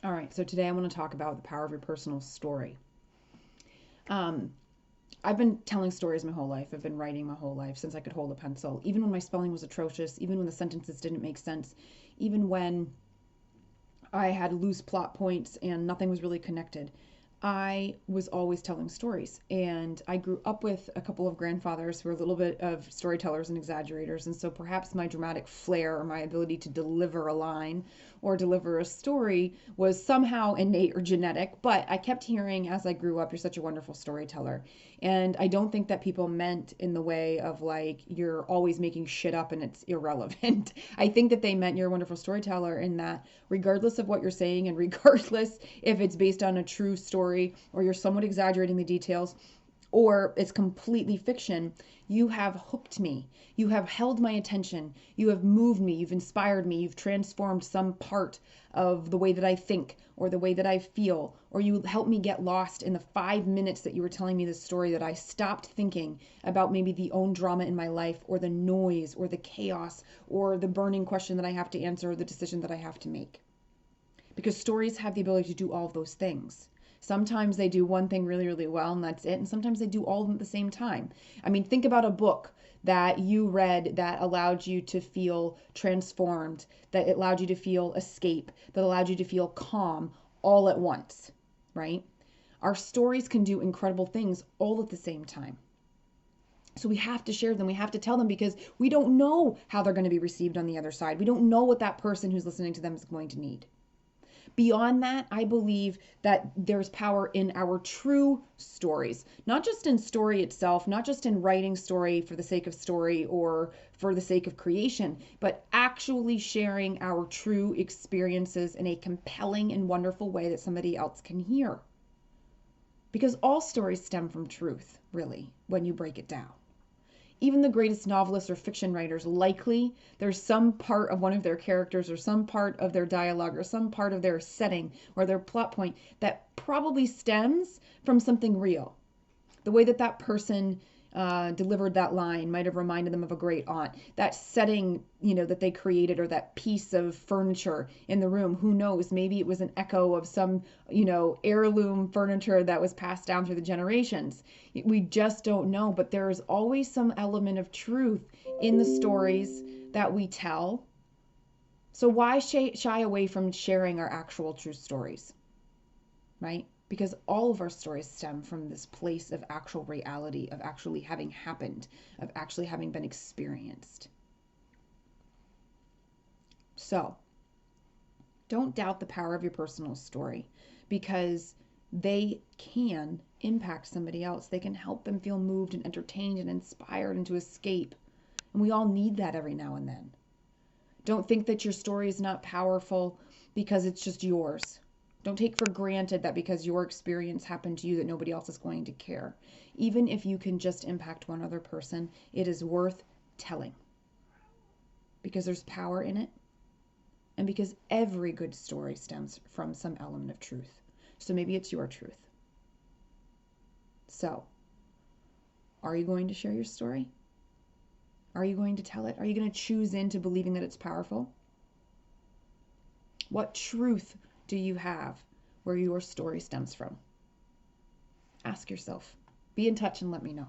All right, so today I want to talk about the power of your personal story. Um, I've been telling stories my whole life. I've been writing my whole life since I could hold a pencil. Even when my spelling was atrocious, even when the sentences didn't make sense, even when I had loose plot points and nothing was really connected. I was always telling stories. And I grew up with a couple of grandfathers who were a little bit of storytellers and exaggerators. And so perhaps my dramatic flair or my ability to deliver a line or deliver a story was somehow innate or genetic. But I kept hearing as I grew up, you're such a wonderful storyteller. And I don't think that people meant in the way of like, you're always making shit up and it's irrelevant. I think that they meant you're a wonderful storyteller in that regardless of what you're saying and regardless if it's based on a true story or you're somewhat exaggerating the details or it's completely fiction, you have hooked me. You have held my attention. You have moved me. You've inspired me. You've transformed some part of the way that I think or the way that I feel, or you helped me get lost in the 5 minutes that you were telling me this story that I stopped thinking about maybe the own drama in my life or the noise or the chaos or the burning question that I have to answer or the decision that I have to make. Because stories have the ability to do all of those things. Sometimes they do one thing really, really well and that's it. And sometimes they do all of them at the same time. I mean, think about a book that you read that allowed you to feel transformed, that allowed you to feel escape, that allowed you to feel calm all at once, right? Our stories can do incredible things all at the same time. So we have to share them. We have to tell them because we don't know how they're going to be received on the other side. We don't know what that person who's listening to them is going to need. Beyond that, I believe that there's power in our true stories, not just in story itself, not just in writing story for the sake of story or for the sake of creation, but actually sharing our true experiences in a compelling and wonderful way that somebody else can hear. Because all stories stem from truth, really, when you break it down. Even the greatest novelists or fiction writers, likely there's some part of one of their characters or some part of their dialogue or some part of their setting or their plot point that probably stems from something real. The way that that person delivered that line might have reminded them of a great aunt. That setting, that they created or that piece of furniture in the room, who knows? Maybe it was an echo of some, heirloom furniture that was passed down through the generations. We just don't know, but there is always some element of truth in the stories that we tell. So why shy away from sharing our actual true stories, right? Because all of our stories stem from this place of actual reality, of actually having happened, of actually having been experienced. So don't doubt the power of your personal story because they can impact somebody else. They can help them feel moved and entertained and inspired and to escape. And we all need that every now and then. Don't think that your story is not powerful because it's just yours. Don't take for granted that because your experience happened to you that nobody else is going to care. Even if you can just impact one other person, it is worth telling because there's power in it and because every good story stems from some element of truth. So maybe it's your truth. So, are you going to share your story? Are you going to tell it? Are you going to choose into believing that it's powerful? What truth do you have where your story stems from? Ask yourself. Be in touch and let me know.